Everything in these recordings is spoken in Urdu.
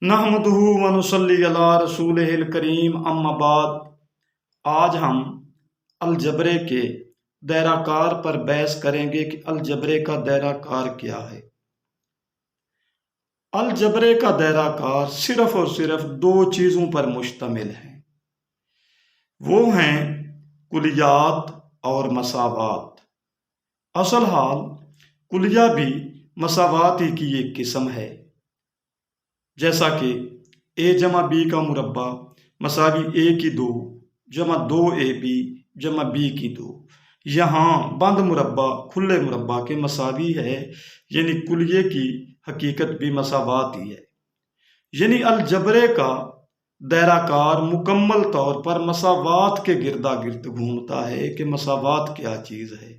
نحمدہ و نصلی علی رسولہ الکریم، اما بعد۔ آج ہم الجبرے کے دائرہ کار پر بحث کریں گے کہ الجبرے کا دائرہ کار کیا ہے۔ الجبرے کا دائرہ کار صرف اور صرف دو چیزوں پر مشتمل ہے، وہ ہیں کلیات اور مساوات۔ اصل حال کلیہ بھی مساوات ہی کی ایک قسم ہے، جیسا کہ اے جمع بی کا مربع مساوی اے کی 2 جمع 2ab جمع بی کی 2۔ یہاں بند مربع کھلے مربع کے مساوی ہے، یعنی کلیے کی حقیقت بھی مساوات ہی ہے۔ یعنی الجبرے کا دائرہ کار مکمل طور پر مساوات کے گردا گرد گھومتا ہے کہ مساوات کیا چیز ہے۔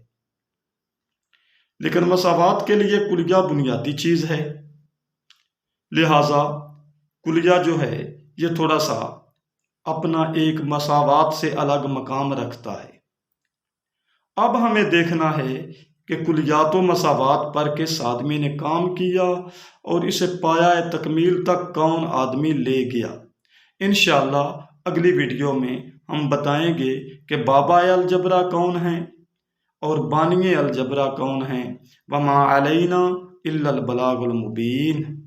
لیکن مساوات کے لیے کلیہ بنیادی چیز ہے، لہذا کلیہ جو ہے یہ تھوڑا سا اپنا ایک مساوات سے الگ مقام رکھتا ہے۔ اب ہمیں دیکھنا ہے کہ کلیات و مساوات پر کس آدمی نے کام کیا اور اسے پایہ تکمیل تک کون آدمی لے گیا۔ انشاءاللہ اگلی ویڈیو میں ہم بتائیں گے کہ بابا الجبرا کون ہیں اور بانی الجبرا کون ہیں۔ وما علینا الا البلاغ المبین۔